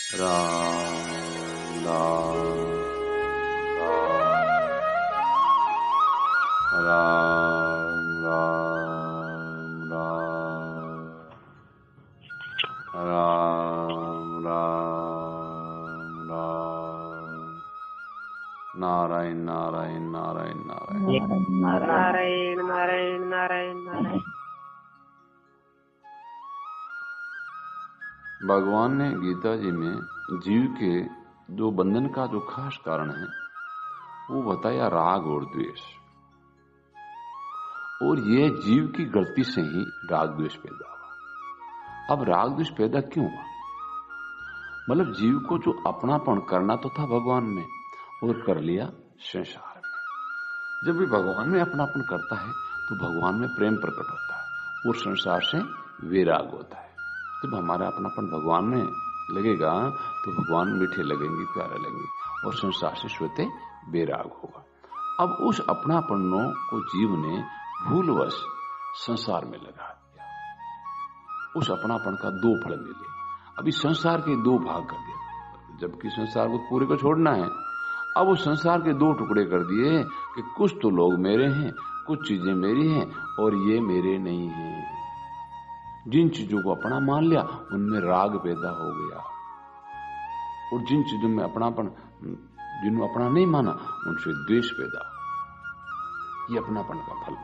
राम राम राम राम राम राम राम राम नारायण नारायण नारायण नारायण नारायण नारायण नारायण नारायण। भगवान ने गीता जी में जीव के जो बंधन का जो खास कारण है वो बताया राग और द्वेष। और ये जीव की गलती से ही राग द्वेष पैदा हुआ। अब राग द्वेष पैदा क्यों हुआ? मतलब जीव को जो अपनापन करना तो था भगवान में और कर लिया संसार में। जब भी भगवान में अपनापन करता है तो भगवान में प्रेम प्रकट होता है और संसार से वैराग होता है। जब हमारा अपनापन भगवान में लगेगा तो भगवान मीठे लगेंगे, प्यारे लगेंगे और संसार से स्वतः वैराग होगा। अब उस अपनापनों को जीव ने भूलवश संसार में लगा दिया। उस अपनापन का दो फल मिले। अभी संसार के दो भाग कर दिए, जबकि संसार को पूरे को छोड़ना है। अब उस संसार के दो टुकड़े कर दिए कि कुछ तो लोग मेरे हैं, कुछ चीजें मेरी हैं और ये मेरे नहीं हैं। जिन चीजों को अपना मान लिया उनमें राग पैदा हो गया और जिन चीजों में अपनापन, जिन्होंने अपना नहीं माना उनसे द्वेष पैदा हो। ये अपनापन का फल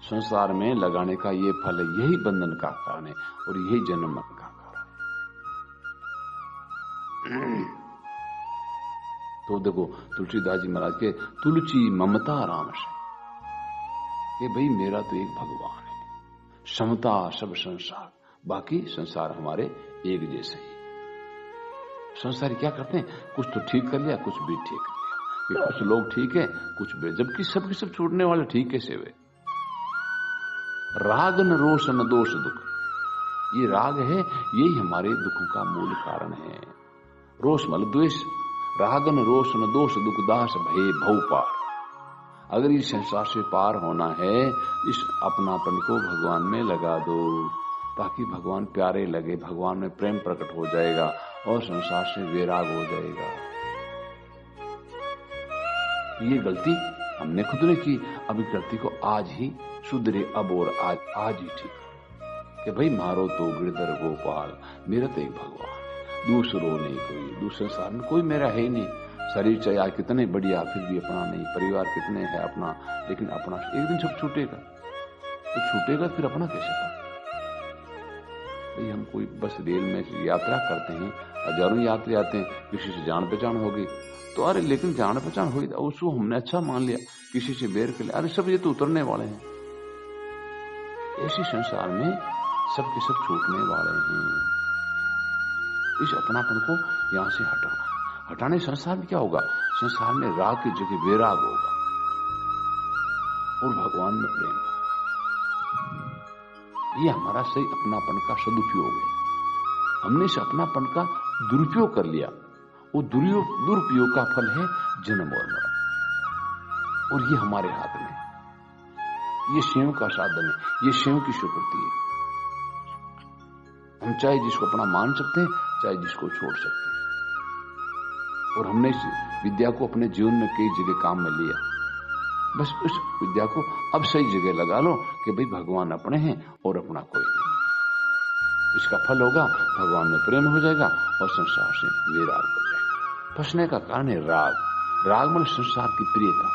संसार में लगाने का ये फल है। यही बंधन का कारण है और यही जन्म मरण का कारण है। तो देखो तुलसीदास जी महाराज के तुलसी ममता राम से कि भाई मेरा तो एक भगवान है, समता सब संसार, बाकी संसार हमारे एक जैसे ही। संसारी क्या करते हैं, कुछ तो ठीक कर लिया, कुछ भी ठीक कर लिया। कुछ लोग ठीक है, कुछ भी, जबकि सबके सब छूटने वाले ठीक कैसे हुए? राग न रोष न दोष दुख, ये राग है, यही हमारे दुखों का मूल कारण है। रोष मतलब द्वेष, राग न रोष न दोष दुख दास भय भव पार। अगर इस संसार से पार होना है, इस अपनापन को भगवान में लगा दो ताकि भगवान प्यारे लगे, भगवान में प्रेम प्रकट हो जाएगा और संसार से वैराग हो जाएगा। ये गलती हमने खुद ने की। अब इस गलती को आज ही सुधरे, अब और आज ही ठीक कि भाई मारो तो गिरधर गोपाल, मेरा तो एक भगवान है, दूसरो नहीं कोई, दूसरे संसार में कोई मेरा है ही नहीं। शरीर चाहे आज कितने बढ़िया फिर भी अपना नहीं, परिवार कितने है अपना, लेकिन अपना एक दिन सब छूटेगा। तो छूटेगा फिर अपना कैसे था? भाई हम कोई बस रेल में यात्रा करते हैं, हजारों यात्री आते हैं, किसी से जान पहचान होगी तो अरे लेकिन जान पहचान हुई उसको हमने अच्छा मान लिया, किसी से बेर के लिए अरे सब ये तो उतरने वाले हैं। ऐसे संसार में सबके सब छूटने वाले हैं। इस अपनापन को यहां से हटाने संसार में क्या होगा? संसार में राग की जगह वैराग होगा और भगवान में प्रेम होगा। ये हमारा सही अपनापन का सदुपयोग है। हमने इस अपनापन का दुरुपयोग कर लिया। वो दुरुपयोग का फल है जन्म और मरण, और ये हमारे हाथ में। ये स्वयं का साधन है, ये स्वयं की स्वीकृति है। हम चाहे जिसको अपना मान सकते हैं, चाहे जिसको छोड़ सकते हैं। और हमने इस विद्या को अपने जीवन में कई जगह काम में लिया। बस उस विद्या को अब सही जगह लगा लो कि भाई भगवान अपने हैं और अपना कोई नहीं। इसका फल होगा भगवान में प्रेम हो जाएगा और संसार से वैराग हो जाएगा। फंसने का कारण है राग। राग मतलब संसार की प्रियता।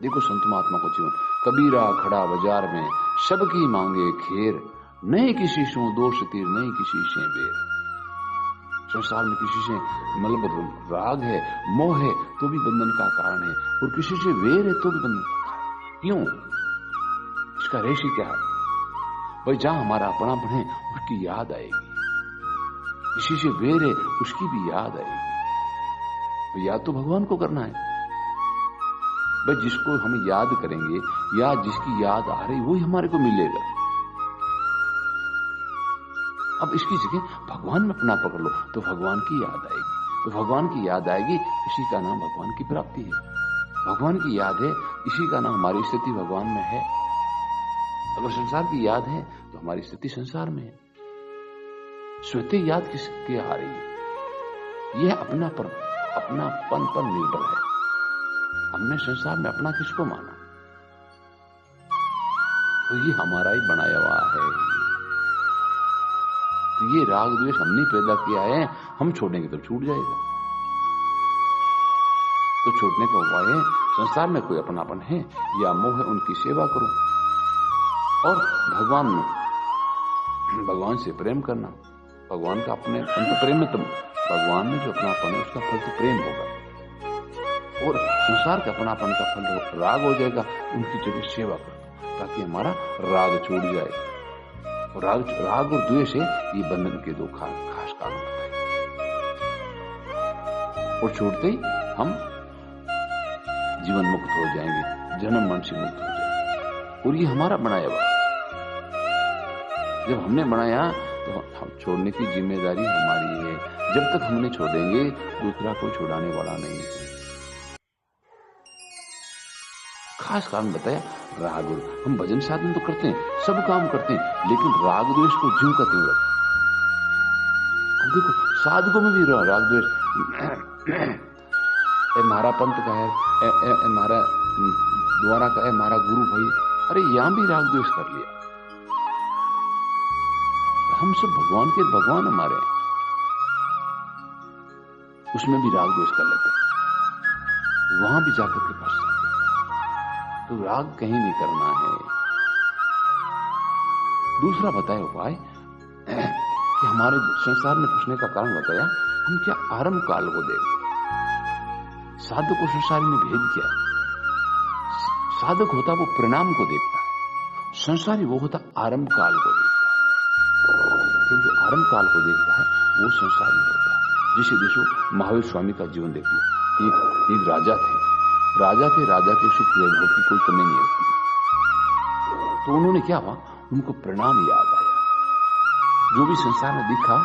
देखो संत महात्मा को जीवन, कबीरा खड़ा बाजार में सबकी मांगे खेर, नहीं किसी से दोष तीर, नहीं किसी से बेर। संसार में किसी से मतलब राग है, मोह है तो भी बंधन का कारण है, और किसी से वेर है तो भी बंधन का कारण। क्यों? इसका रहस्य क्या है? भाई जहां हमारा अपनापन है उसकी याद आएगी, किसी से वेर है उसकी भी याद आएगी। याद तो भगवान को करना है। भाई जिसको हम याद करेंगे या जिसकी याद आ रही वही हमारे को मिलेगा। अब इसकी जगह भगवान में अपना पकड़ लो तो भगवान की याद आएगी, तो भगवान की याद आएगी, इसी का नाम भगवान की प्राप्ति है। भगवान की याद है, इसी का नाम हमारी स्थिति भगवान में है। अगर संसार की याद है तो हमारी स्थिति संसार में है। स्वतः याद किसकी आ रही है? यह अपनापन पर निर्भर है। हमने संसार में अपना किसको माना? तो ये हमारा ही बनाया हुआ है। तो ये राग द्वेष हमने पैदा किया है, हम छोड़ेंगे तो छूट जाएगा। तो छूटने का उपाय है, संसार में कोई अपनापन है या मोह है, उनकी सेवा करो और भगवान से प्रेम करना। भगवान का अपने अंत प्रेम में, तो भगवान में जो अपनापन है उसका फल तो प्रेम होगा, और संसार का अपनापन का फल राग हो जाएगा। उनकी जगह सेवा करो ताकि हमारा राग छूट जाए। और राग और द्वेष है ये बंधन के दो खास कारण बताए, और छूटते ही हम जीवन मुक्त हो जाएंगे, जन्म मन से मुक्त हो जाएंगे। और ये हमारा बनाया हुआ, जब हमने बनाया तो हम छोड़ने की जिम्मेदारी हमारी है। जब तक हम नहीं छोड़ेंगे दूसरा कोई छुड़ाने वाला नहीं है। खास कारण बताया राग। हम भजन साधन तो करते हैं, सब काम करते हैं, लेकिन राग द्वेष को ज्यों का त्यों रखते। अब देखो साधकों में भी राग द्वेष, हमारा पंथ का है, हमारा द्वारा का है, हमारा गुरु भाई, अरे यहां भी राग द्वेष कर लिया। हम सब भगवान के भगवान हमारे, उसमें भी राग द्वेष कर लेते हैं, वहां भी जाकर के फंस जाते। तो राग कहीं नहीं करना है। दूसरा बताया उपाय कि हमारे संसार में फंसने का कारण बताया, हम क्या आरंभ काल को देखते। साधक को संसार में भेद क्या? साधक होता वो परिणाम को देखता है, संसारी वो होता आरंभ काल को देखता है। तो जो आरंभ काल को देखता है वो संसारी होता है। जैसे देखो महावीर स्वामी का जीवन देख लो। एक राजा थे, राजा के सुख वैभव की कोई कमी नहीं होती। तो उन्होंने क्या हुआ, उनको प्रणाम याद आया। जो भी संसार में दिखा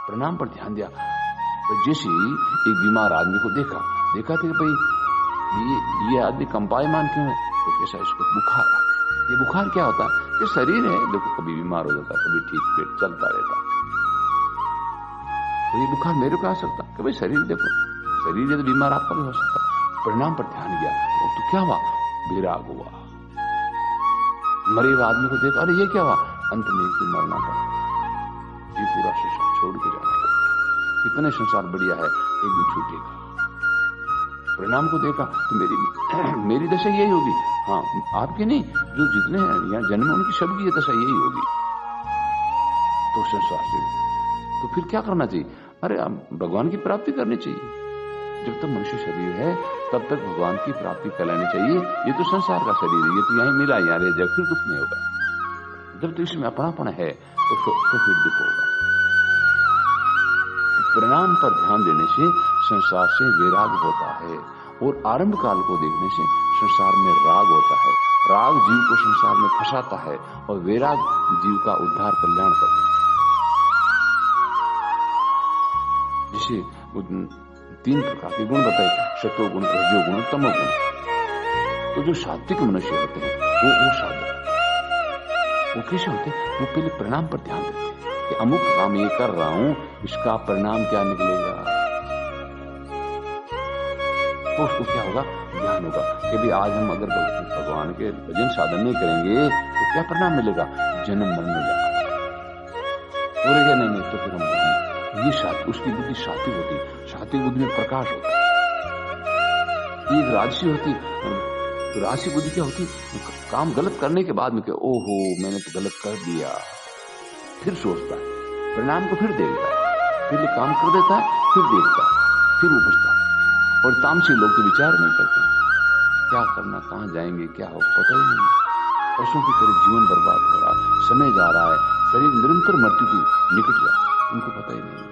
प्रणाम पर ध्यान दिया। तो जैसे एक बीमार आदमी को देखा था कि भाई ये आदमी कंपायमान क्यों है, तो कैसा इसको बुखार आ गया। ये बुखार क्या होता है? ये शरीर है, देखो कभी बीमार हो जाता, कभी ठीक पेट चलता रहता। तो ये बुखार मेरे को आ सकता कि भाई शरीर देखो, शरीर यदि बीमार आपका भी हो सकता। परिणाम पर ध्यान गया तो क्या हुआ, विराग हुआ। मरे हुए आदमी को देखा, अरे ये क्या हुआ, अंत में एक दिन मरना पड़ता, ये पूरा संसार छोड़ के जाना पड़ता। कितने संसार बढ़िया है, एक दिन छूटेगा। परिणाम को देखा तो मेरी दशा यही होगी। हाँ, आपकी नहीं, जो जितने हैं यहाँ जन्म उनकी सबकी ये दशा यही होगी। तो संसार से तो फिर क्या करना चाहिए? अरे भगवान की प्राप्ति करनी चाहिए। जब तक मनुष्य शरीर है तब तक भगवान की प्राप्ति करानी चाहिए। ये तो संसार का शरीर है, ये तो यहीं मिला, यहाँ रह जाए, फिर दुख नहीं होगा। जब तक इसमें अपनापन है तो फिर दुख होगा। परिणाम पर ध्यान देने से संसार से वैराग होता है, और आरंभ काल को देखने से संसार में राग होता है। राग जीव को संसार में फंसाता है, और वैराग जीव का उद्धार कल्याण कर देता है। जिसे 3 प्रकार के गुण बताए, सत्व गुण, रजो गुण, तमो गुण। तो जो सात्विक मनुष्य होते हैं वो साधक, वो कैसे होते हैं? वो पहले परिणाम पर ध्यान देते हैं कि अमुक काम ये कर रहा हूं, इसका परिणाम क्या निकलेगा। तो उसको क्या होगा, ज्ञान होगा कि भी आज हम अगर भगवान के भजन साधन नहीं करेंगे तो क्या परिणाम मिलेगा, जन्म मरण में जाएगा। नहीं तो फिर हम ये उसकी बुद्धि सात्विक होती, सात्विक बुद्धि में प्रकाश होता है। एक राजसी होती, तो राजसी बुद्धि क्या होती, काम गलत करने के बाद में क्या, ओहो मैंने तो गलत कर दिया, फिर सोचता है, परिणाम को फिर देखता है, फिर काम कर देता है, फिर देखता है, फिर उपजता है। और तामसी लोग तो विचार नहीं करते, क्या करना, कहाँ जाएंगे, क्या हो, पता ही नहीं। पशुओं की तरह जीवन बर्बाद हो रहा है, समय जा रहा है, शरीर निरंतर मृत्यु की निकट जा, उनको पता ही नहीं।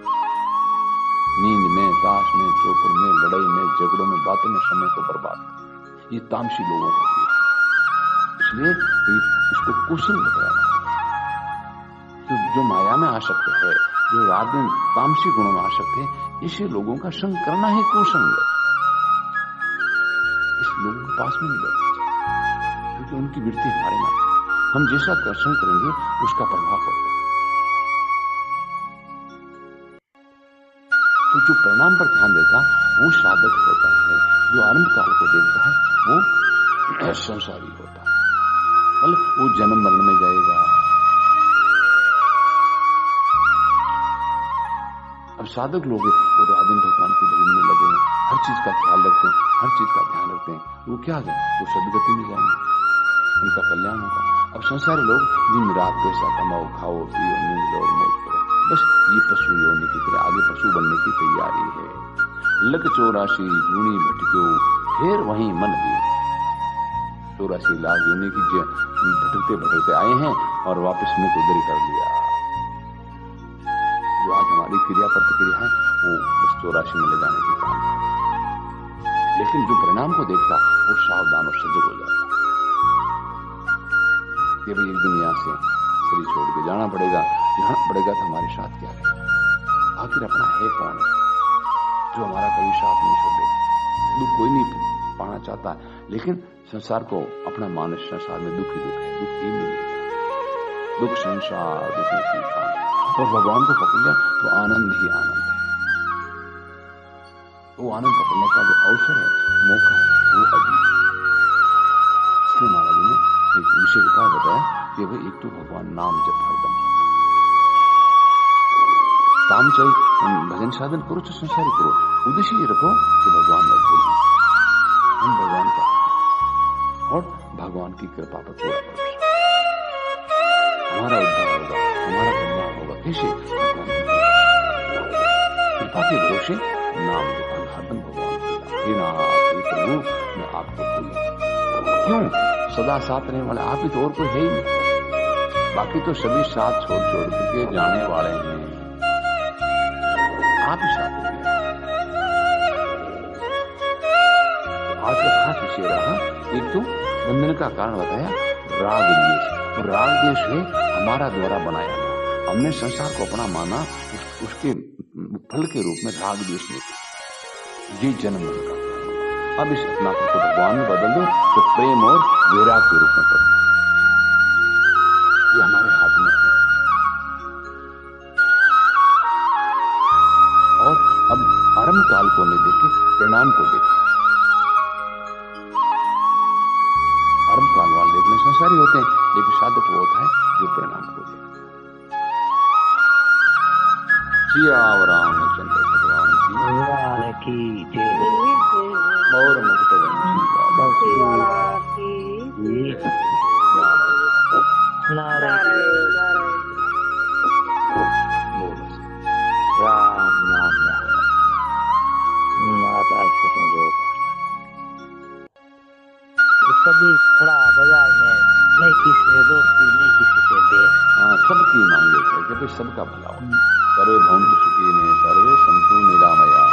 नींद में, ताश में, चौपड़ में, लड़ाई में, झगड़ों में, बातों में समय को बर्बाद कर, ये तामसी लोगों का है। इसलिए इसको कुशल बताया। तो जो माया में आसक्त है, जो रात दिन तामसी गुणों में आसक्त है, इसे लोगों का संग करना ही कुसंग है। इस लोगों के पास में नहीं बैठना चाहिए, क्योंकि उनकी वृत्ति हमारे में। हम जैसा कर्षण करेंगे उसका प्रभाव पड़ता है। तो जो परिणाम पर ध्यान देता वो साधक होता है, जो आरंभ काल को देखता है वो संसारी होता है, मतलब वो जन्म मरण में जाएगा। अब साधक लोग वो राधे भगवान के भजन में लगे हैं, हर चीज का ख्याल रखते हैं, हर चीज का ध्यान रखते हैं, वो क्या है, वो सदगति में जाएंगे, उनका कल्याण होगा। अब संसारी लोग दिन रात पैसा कमाओ, खाओ पियो, नींद लो और मौज करो, बस ये पशु योनि की तरह आगे पशु बनने की तैयारी है। लग 84 गुणी भटक्यो फिर वहीं मन दिए। 84 लाख योनि की भटकते भटकते आए हैं और वापस मुख उधर कर लिया। जो आज हमारी क्रिया प्रतिक्रिया है वो बस 84 में ले जाने के काम है, लेकिन जो परिणाम को देखता वो सावधान और सजग हो जाता कि भाई एक दिन यहाँ से शरीर छोड़ के जाना पड़ेगा, जाना पड़ेगा तो हमारे साथ क्या है, आखिर अपना है कौन जो हमारा कभी साथ नहीं छोड़े। दुख कोई नहीं पाना चाहता, लेकिन संसार को अपना मानस संसार में दुख ही दुख है, दुख ही मिलेगा, दुख संसार दुख की खान। और भगवान को पकड़ लिया तो आनंद ही आनंद है। वो आनंद पकड़ने का जो अवसर है, मौका है, वो अजीब है। इसलिए महाराज जी ने एक विशेष उपाय बताया कि भाई एक तो भगवान नाम जप हरदम काम चाहिए, भजन साधन करो तो संसारी करो, उद्देश्य ये रखो कि भगवान न भूलें, हम भगवान का और भगवान की कृपा पर पूरा भरोसा, हमारा उद्धार होगा, हमारा कल्याण होगा। कैसे? भगवान की कृपा के भरोसे नाम जपा हरदम भगवान हे नाथ हे प्रभु मैं आपको भूलूं। क्यों? सदा साथ रहने वाले आप ही तो, और कोई है ही नहीं, बाकी तो सभी साथ छोड़ छोड़ के जाने वाले हैं, आप ही साथ हैं। आज का खास विषय रहा, एक तो बंधन का कारण बताया राग द्वेष, और राग द्वेष है हमारा द्वारा बनाया गया, हमने संसार को अपना माना, उसके फल के रूप में राग द्वेष ने ये जन्म मन का। अब इस अपनापन को भगवान में बदल दो तो प्रेम और वैराग के रूप में बदल, ये हमारे हाथ में है। और अब आरंभ काल को नहीं देखे, परिणाम को देखा। आरंभ काल वाले देखने संसारी होते हैं, लेकिन साधक वो होता है जो परिणाम को देखता है। रामचंद्र भगवान की जय। और मुक्त कभी खड़ा बाजार में नहीं किसी से दोस्ती नहीं किसी से देश। हाँ, सबकी मांगे थे कि भाई सबका भला हो। सर्वे भवन्तु सुखिनः सर्वे सन्तु निरामयाः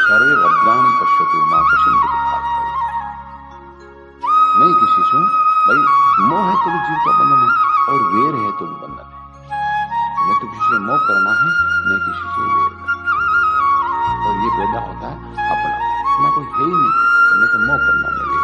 सर्वे भद्राणि पश्यन्तु मां कश्चित् दुःखात्। नहीं किसी से भाई मोह है तो भी जीव का बंधन है, और वेर है तो भी बंधन है। न तो किसी से मोह करना है, न किसी से वेर करना, और ये पैदा होता है अपना कोई है ही नहीं, न तो मोह करना है वेर।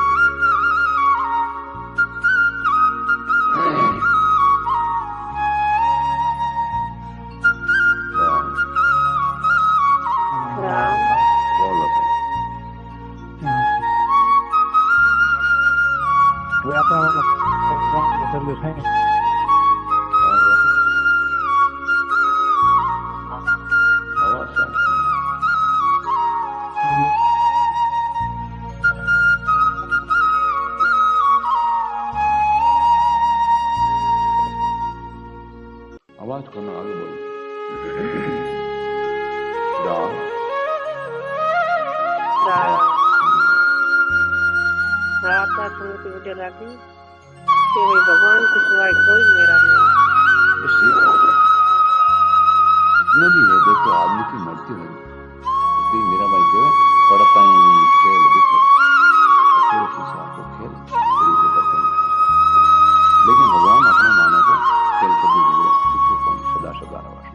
आवाज करना, आगे बोलो। रात का स्मृति मुझे लगी कि भाई भगवान के सिवाय कोई मेरा नहीं। जितने भी है देखो आदमी की मृत्यु है, तो मेरा भाई कहे पड़ता ही खेल दिख पूरे संसार को खेल शरीर से करते हैं, लेकिन भगवान अपना मानो तो खेल कभी बिगड़े दिखे कौन, सदा सदा रवाश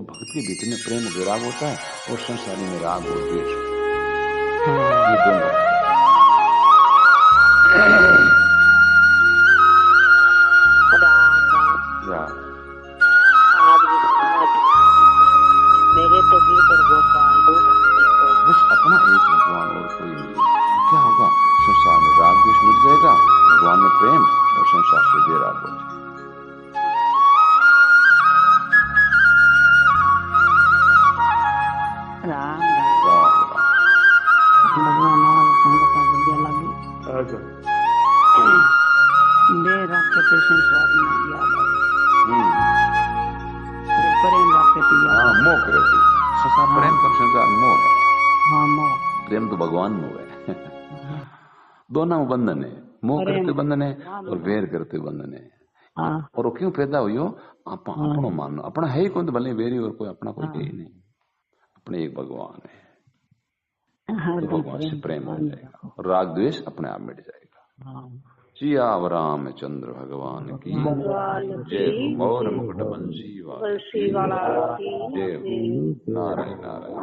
भक्त के भीतर में प्रेम और वैराग होता है और संसारी में राग और द्वेष। ये दोनों राम आज मेरे तो दिल पर गोपाल दो बस अपना एक भगवान और कोई नहीं। क्या होगा? संसार में राग द्वेष मिट जाएगा, भगवान में प्रेम और संसार से वैराग हो जाएगा। राम भगवान और संगत बुद्धि लगी दे रखे तो संसार में याद आई प्रेम रखे तो याद। हाँ, मोह करे संसार प्रेम कर, संसार मोह है। हाँ मोह प्रेम तो भगवान मोह है। दोनों बंधन है, मोह करते बंधन है और वैर करते बंधन है। और वो क्यों पैदा हुई हो? अपनो मानना, अपना है ही कौन? तो भले वेरी और कोई अपना कोई है ही नहीं, अपने एक भगवान है। तो भगवान से प्रेम हो जाएगा और राग द्वेष अपने आप मिट जाएगा। जिया रामचंद्र भगवान की जय। मौर मुकुट बंसी वाला जय। नारायण नारायण।